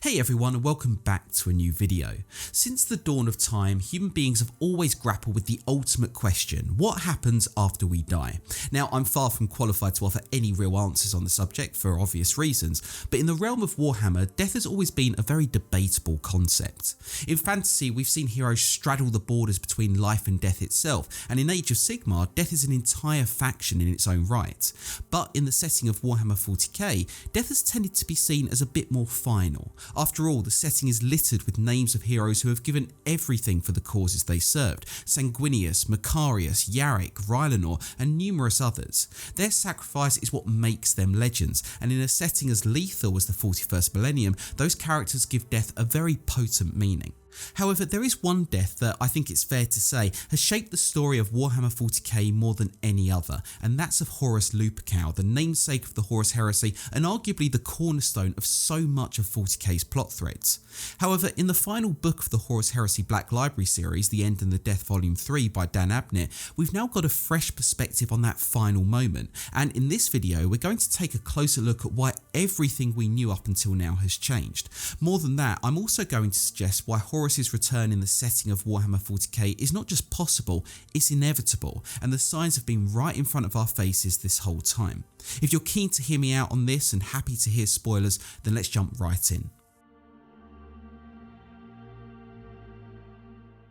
Hey everyone, and welcome back to a new video. Since the dawn of time, human beings have always grappled with the ultimate question: what happens after we die? Now, I'm far from qualified to offer any real answers on the subject for obvious reasons, but in the realm of Warhammer, death has always been a very debatable concept. In fantasy, we've seen heroes straddle the borders between life and death itself, and in Age of Sigmar, death is an entire faction in its own right. But in the setting of Warhammer 40k, death has tended to be seen as a bit more final. After all, the setting is littered with names of heroes who have given everything for the causes they served: Sanguinius, Macarius, Yarrick, Rylanor, and numerous others. Their sacrifice is what makes them legends, and in a setting as lethal as the 41st millennium, those characters give death a very potent meaning. However, there is one death that I think it's fair to say has shaped the story of Warhammer 40k more than any other, and that's of Horus Lupercal, the namesake of the Horus Heresy and arguably the cornerstone of so much of 40k's plot threads. However, in the final book of the Horus Heresy Black Library series, The End and the Death Volume 3 by Dan Abnett, we've now got a fresh perspective on that final moment, and in this video we're going to take a closer look at why everything we knew up until now has changed. More than that, I'm also going to suggest why Horus's return in the setting of Warhammer 40k is not just possible, it's inevitable, and the signs have been right in front of our faces this whole time. If you're keen to hear me out on this and happy to hear spoilers, then let's jump right in.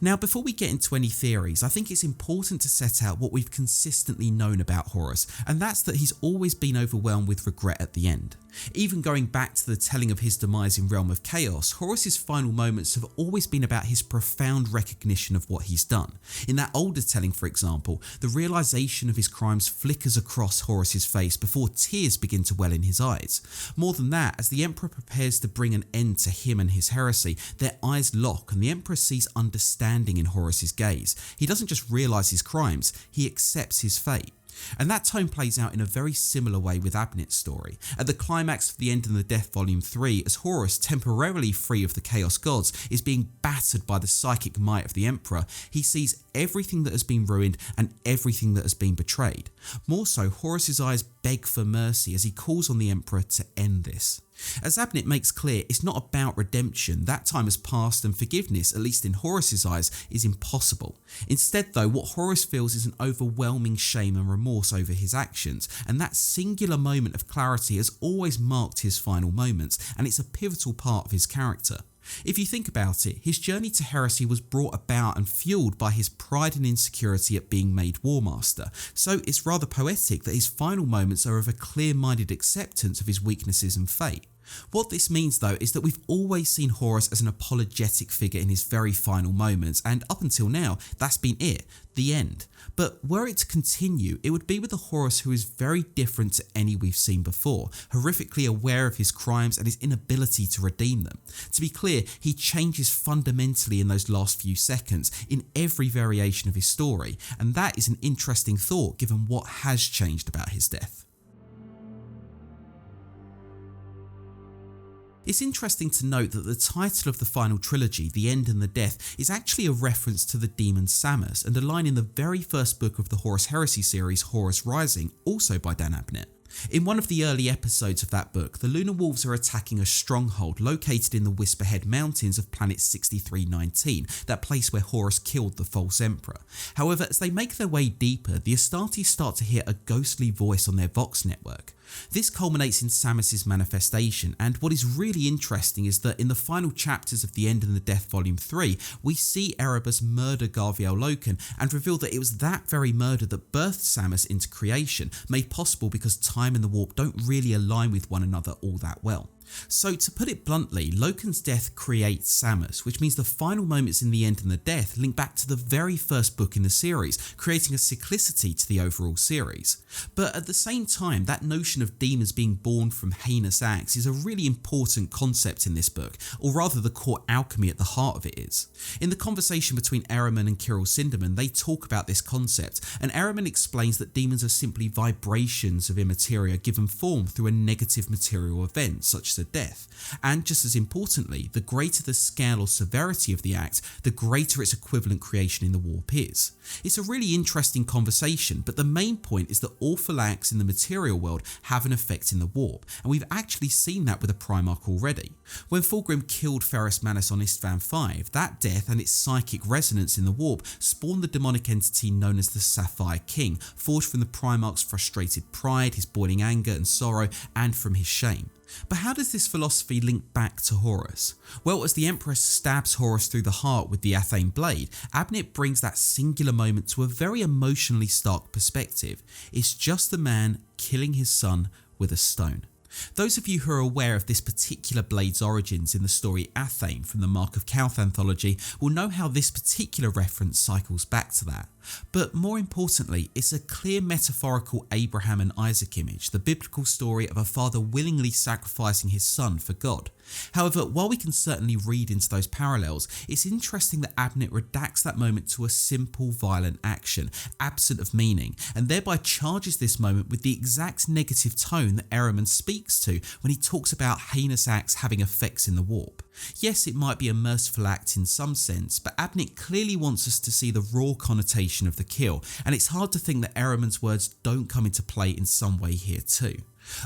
Now, before we get into any theories, I think it's important to set out what we've consistently known about Horus, and that's that he's always been overwhelmed with regret at the end. Even going back to the telling of his demise in Realm of Chaos, Horus's final moments have always been about his profound recognition of what he's done. In that older telling, for example, the realisation of his crimes flickers across Horus's face before tears begin to well in his eyes. More than that, as the Emperor prepares to bring an end to him and his heresy, their eyes lock and the Emperor sees understanding in Horus's gaze. He doesn't just realise his crimes, he accepts his fate. And that tone plays out in a very similar way with Abnett's story. At the climax of The End and the Death Volume 3, as Horus, temporarily free of the Chaos Gods, is being battered by the psychic might of the Emperor, he sees everything that has been ruined and everything that has been betrayed. More so, Horus's eyes beg for mercy as he calls on the Emperor to end this. As Abnett makes clear, it's not about redemption. That time has passed and forgiveness, at least in Horus's eyes, is impossible. Instead though, what Horus feels is an overwhelming shame and remorse over his actions, and that singular moment of clarity has always marked his final moments, and it's a pivotal part of his character. If you think about it, his journey to heresy was brought about and fueled by his pride and insecurity at being made Warmaster, so it's rather poetic that his final moments are of a clear-minded acceptance of his weaknesses and fate. What this means though is that we've always seen Horus as an apologetic figure in his very final moments, and up until now, that's been it, the end. But were it to continue, it would be with a Horus who is very different to any we've seen before, horrifically aware of his crimes and his inability to redeem them. To be clear, he changes fundamentally in those last few seconds, in every variation of his story, and that is an interesting thought given what has changed about his death. It's interesting to note that the title of the final trilogy, The End and the Death, is actually a reference to the demon Samus, and a line in the very first book of the Horus Heresy series, Horus Rising, also by Dan Abnett. In one of the early episodes of that book, the Lunar Wolves are attacking a stronghold located in the Whisperhead Mountains of planet 6319, that place where Horus killed the false Emperor. However, as they make their way deeper, the Astartes start to hear a ghostly voice on their Vox network. This culminates in Samus's manifestation, and what is really interesting is that in the final chapters of The End and the Death Volume 3, we see Erebus murder Garviel Loken and reveal that it was that very murder that birthed Samus into creation, made possible because time and the warp don't really align with one another all that well. So to put it bluntly, Loken's death creates Samus, which means the final moments in The End and the Death link back to the very first book in the series, creating a cyclicity to the overall series. But at the same time, that notion of demons being born from heinous acts is a really important concept in this book, or rather the core alchemy at the heart of it is. In the conversation between Ehrman and Kirill Sinderman, they talk about this concept, and Ehrman explains that demons are simply vibrations of immateria given form through a negative material event, such register death. And just as importantly, the greater the scale or severity of the act, the greater its equivalent creation in the warp is. It's a really interesting conversation, but the main point is that awful acts in the material world have an effect in the warp, and we've actually seen that with a Primarch already. When Fulgrim killed Ferrus Manus on Istvan V, that death and its psychic resonance in the warp spawned the demonic entity known as the Sapphire King, forged from the Primarch's frustrated pride, his boiling anger and sorrow, and from his shame. But how does this philosophy link back to Horus? Well, as the Emperor stabs Horus through the heart with the Athame blade, Abnett brings that singular moment to a very emotionally stark perspective. It's just the man killing his son with a stone. Those of you who are aware of this particular blade's origins in the story Athame from the Mark of Kauth anthology will know how this particular reference cycles back to that. But more importantly, it's a clear metaphorical Abraham and Isaac image, the biblical story of a father willingly sacrificing his son for God. However, while we can certainly read into those parallels, it's interesting that Abnett redacts that moment to a simple violent action, absent of meaning, and thereby charges this moment with the exact negative tone that Ehrman speaks to when he talks about heinous acts having effects in the warp. Yes, it might be a merciful act in some sense, but Abnett clearly wants us to see the raw connotation of the kill, and it's hard to think that Ehrman's words don't come into play in some way here too.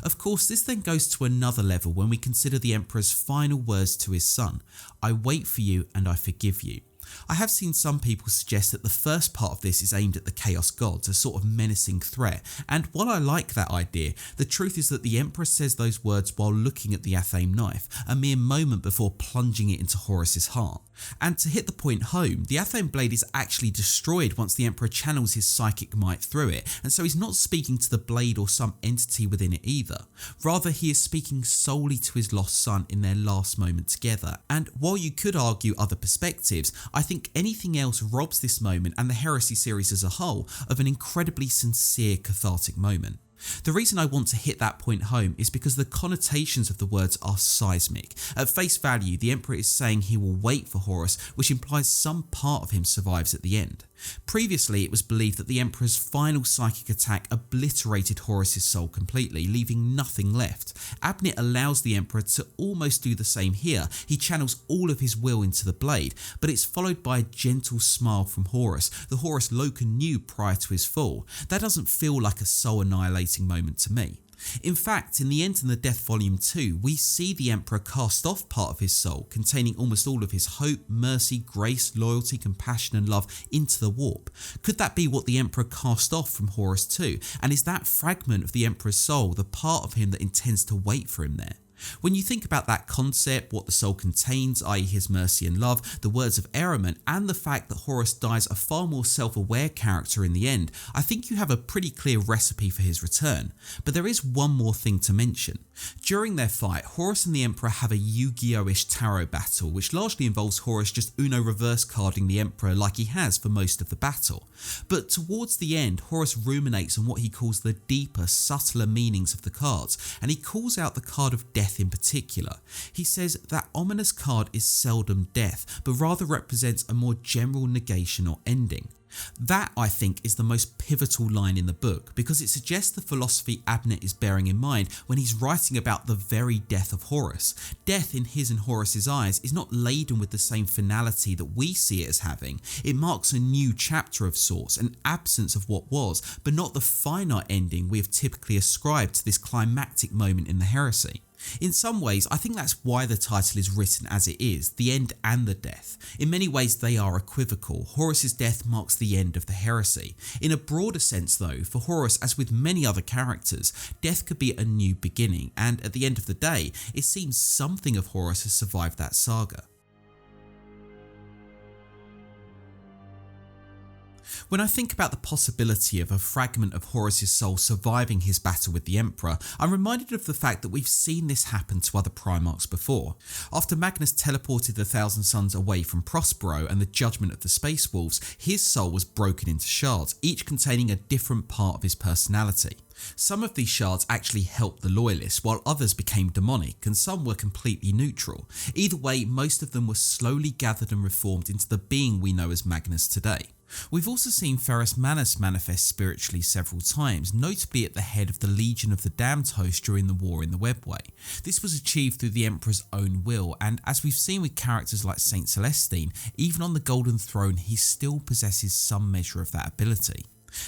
Of course, this then goes to another level when we consider the Emperor's final words to his son: "I wait for you and I forgive you." I have seen some people suggest that the first part of this is aimed at the Chaos Gods, a sort of menacing threat, and while I like that idea, the truth is that the Emperor says those words while looking at the Athame knife, a mere moment before plunging it into Horus's heart. And to hit the point home, the Athame blade is actually destroyed once the Emperor channels his psychic might through it, and so he's not speaking to the blade or some entity within it either. Rather, he is speaking solely to his lost son in their last moment together, and while you could argue other perspectives, I think anything else robs this moment and the Heresy series as a whole of an incredibly sincere cathartic moment. The reason I want to hit that point home is because the connotations of the words are seismic. At face value, the Emperor is saying he will wait for Horus, which implies some part of him survives at the end. Previously, it was believed that the Emperor's final psychic attack obliterated Horus's soul completely, leaving nothing left. Abnett allows the Emperor to almost do the same here. He channels all of his will into the blade, but it's followed by a gentle smile from Horus, the Horus Loken knew prior to his fall. That doesn't feel like a soul annihilating moment to me. In fact, in the End and the Death Volume 2, we see the Emperor cast off part of his soul, containing almost all of his hope, mercy, grace, loyalty, compassion and love, into the warp. Could that be what the Emperor cast off from Horus too? And is that fragment of the Emperor's soul the part of him that intends to wait for him there? When you think about that concept, what the soul contains, i.e. his mercy and love, the words of Ehrman, and the fact that Horus dies a far more self-aware character in the end, I think you have a pretty clear recipe for his return. But there is one more thing to mention. During their fight, Horus and the Emperor have a Yu-Gi-Oh!-ish tarot battle, which largely involves Horus just Uno reverse carding the Emperor like he has for most of the battle. But towards the end, Horus ruminates on what he calls the deeper, subtler meanings of the cards, and he calls out the card of death in particular. He says that ominous card is seldom death, but rather represents a more general negation or ending. That, I think, is the most pivotal line in the book, because it suggests the philosophy Abnett is bearing in mind when he's writing about the very death of Horus. Death in his and Horus's eyes is not laden with the same finality that we see it as having. It marks a new chapter of sorts, an absence of what was, but not the finite ending we have typically ascribed to this climactic moment in the Heresy. In some ways, I think that's why the title is written as it is, the end and the death. In many ways they are equivocal. Horus's death marks the end of the Heresy. In a broader sense though, for Horus, as with many other characters, death could be a new beginning, and at the end of the day, it seems something of Horus has survived that saga. When I think about the possibility of a fragment of Horus's soul surviving his battle with the Emperor, I'm reminded of the fact that we've seen this happen to other Primarchs before. After Magnus teleported the Thousand Sons away from Prospero and the judgment of the Space Wolves, his soul was broken into shards, each containing a different part of his personality. Some of these shards actually helped the Loyalists, while others became demonic, and some were completely neutral. Either way, most of them were slowly gathered and reformed into the being we know as Magnus today. We've also seen Ferrus Manus manifest spiritually several times, notably at the head of the Legion of the Damned host during the war in the Webway. This was achieved through the Emperor's own will, and as we've seen with characters like Saint Celestine, even on the Golden Throne he still possesses some measure of that ability.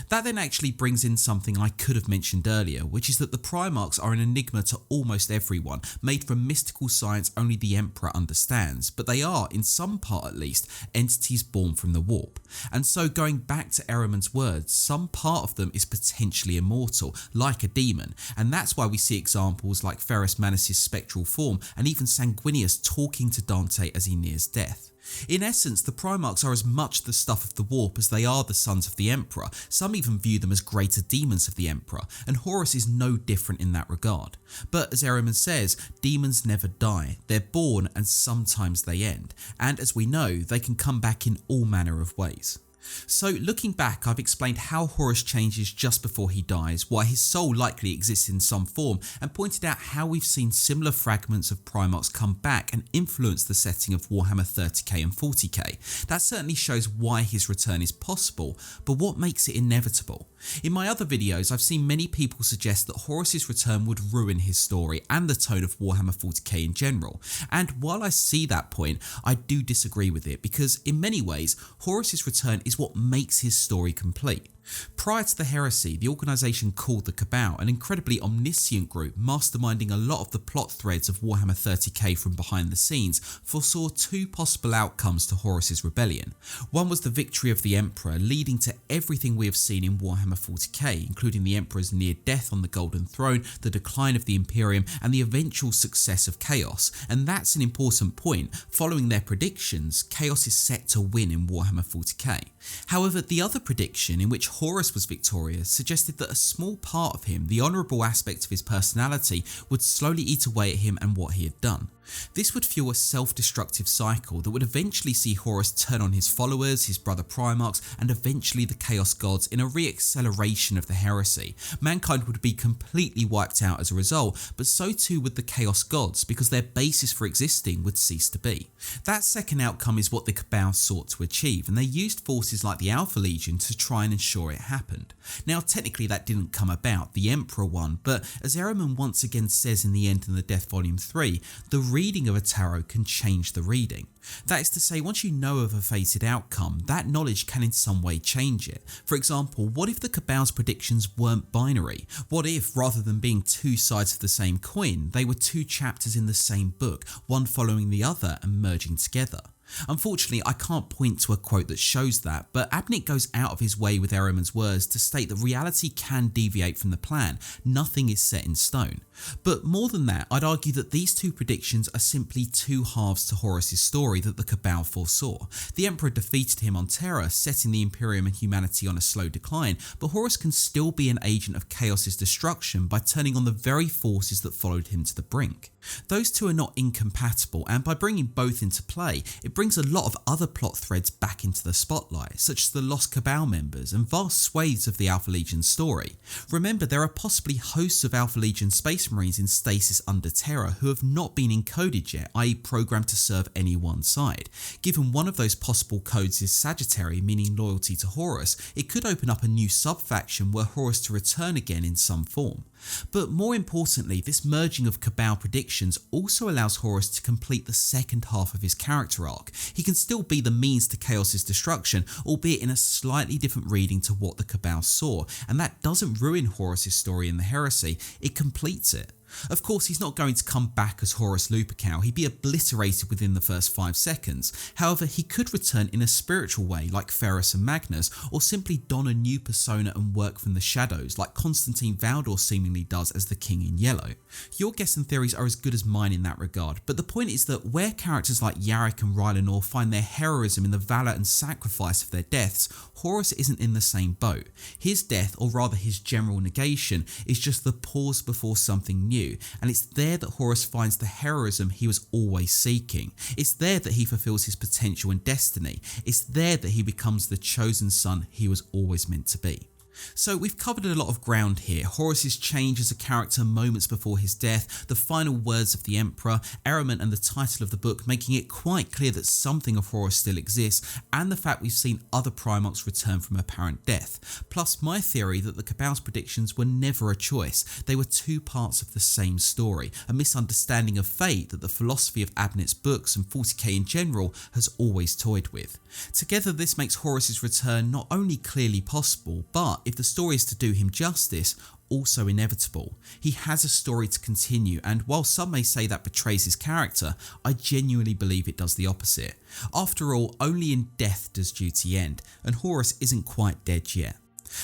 That then actually brings in something I could have mentioned earlier, which is that the Primarchs are an enigma to almost everyone, made from mystical science only the Emperor understands, but they are, in some part at least, entities born from the warp. And so going back to Ehrman's words, some part of them is potentially immortal, like a demon, and that's why we see examples like Ferrus Manus' spectral form and even Sanguinius talking to Dante as he nears death. In essence, the Primarchs are as much the stuff of the warp as they are the sons of the Emperor. Some even view them as greater demons of the Emperor, and Horus is no different in that regard. But as Ehrman says, demons never die, they're born and sometimes they end, and as we know, they can come back in all manner of ways. So looking back, I've explained how Horus changes just before he dies, why his soul likely exists in some form, and pointed out how we've seen similar fragments of Primarchs come back and influence the setting of Warhammer 40k and 40k. That certainly shows why his return is possible, but what makes it inevitable? In my other videos, I've seen many people suggest that Horus's return would ruin his story and the tone of Warhammer 40k in general, and while I see that point, I do disagree with it because in many ways, Horus's return is what makes his story complete. Prior to the heresy, the organisation called the Cabal, an incredibly omniscient group masterminding a lot of the plot threads of Warhammer 40k from behind the scenes, foresaw two possible outcomes to Horus's rebellion. One was the victory of the Emperor, leading to everything we have seen in Warhammer 40k, including the Emperor's near death on the Golden Throne, the decline of the Imperium, and the eventual success of Chaos. And that's an important point. Following their predictions, Chaos is set to win in Warhammer 40k. However, the other prediction, in which Horus was victorious, suggested that a small part of him, the honourable aspect of his personality, would slowly eat away at him and what he had done. This would fuel a self-destructive cycle that would eventually see Horus turn on his followers, his brother Primarchs, and eventually the Chaos Gods in a re-acceleration of the heresy. Mankind would be completely wiped out as a result, but so too would the Chaos Gods, because their basis for existing would cease to be. That second outcome is what the Cabal sought to achieve, and they used forces like the Alpha Legion to try and ensure it happened. Now technically that didn't come about, the Emperor won, but as Ehrman once again says in The End and the Death Volume 3, the reading of a tarot can change the reading. That is to say, once you know of a fated outcome, that knowledge can in some way change it. For example, what if the Cabal's predictions weren't binary? What if, rather than being two sides of the same coin, they were two chapters in the same book, one following the other and merging together? Unfortunately, I can't point to a quote that shows that, but Abnett goes out of his way with Ehrman's words to state that reality can deviate from the plan. Nothing is set in stone. But more than that, I'd argue that these two predictions are simply two halves to Horus's story that the Cabal foresaw. The Emperor defeated him on Terra, setting the Imperium and humanity on a slow decline, but Horus can still be an agent of Chaos's destruction by turning on the very forces that followed him to the brink. Those two are not incompatible, and by bringing both into play, it brings a lot of other plot threads back into the spotlight, such as the lost Cabal members and vast swathes of the Alpha Legion story. Remember, there are possibly hosts of Alpha Legion Space Marines in stasis under Terra who have not been encoded yet, i.e. programmed to serve any one side. Given one of those possible codes is Sagittary, meaning loyalty to Horus, it could open up a new sub-faction were Horus to return again in some form. But more importantly, this merging of Cabal predictions also allows Horus to complete the second half of his character arc. He can still be the means to Chaos's destruction, albeit in a slightly different reading to what the Cabal saw, and that doesn't ruin Horus's story in the Heresy, it completes it. Of course, he's not going to come back as Horus Lupercal, he'd be obliterated within the first 5 seconds. However, he could return in a spiritual way like Ferrus and Magnus, or simply don a new persona and work from the shadows like Constantine Valdor seemingly does as the King in Yellow. Your guess and theories are as good as mine in that regard, but the point is that where characters like Yarrick and Rylanor find their heroism in the valour and sacrifice of their deaths, Horus isn't in the same boat. His death, or rather his general negation, is just the pause before something new, and it's there that Horus finds the heroism he was always seeking. It's there that he fulfills his potential and destiny. It's there that he becomes the chosen son he was always meant to be. So we've covered a lot of ground here. Horus's change as a character moments before his death, the final words of the Emperor, Ehrman and the title of the book making it quite clear that something of Horus still exists, and the fact we've seen other Primarchs return from apparent death. Plus my theory that the Cabal's predictions were never a choice, they were two parts of the same story, a misunderstanding of fate that the philosophy of Abnett's books and 40k in general has always toyed with. Together this makes Horus's return not only clearly possible, but if the story is to do him justice, also inevitable. He has a story to continue, and while some may say that betrays his character, I genuinely believe it does the opposite. After all, only in death does duty end, and Horus isn't quite dead yet.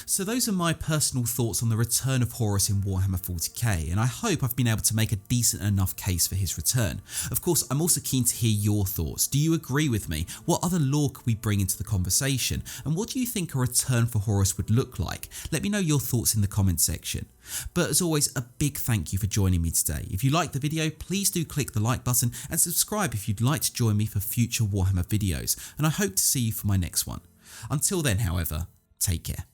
So those are my personal thoughts on the return of Horus in Warhammer 40k, and I hope I've been able to make a decent enough case for his return. Of course, I'm also keen to hear your thoughts. Do you agree with me? What other lore could we bring into the conversation? And what do you think a return for Horus would look like? Let me know your thoughts in the comment section. But as always, a big thank you for joining me today. If you liked the video, please do click the like button and subscribe if you'd like to join me for future Warhammer videos, and I hope to see you for my next one. Until then, however, take care.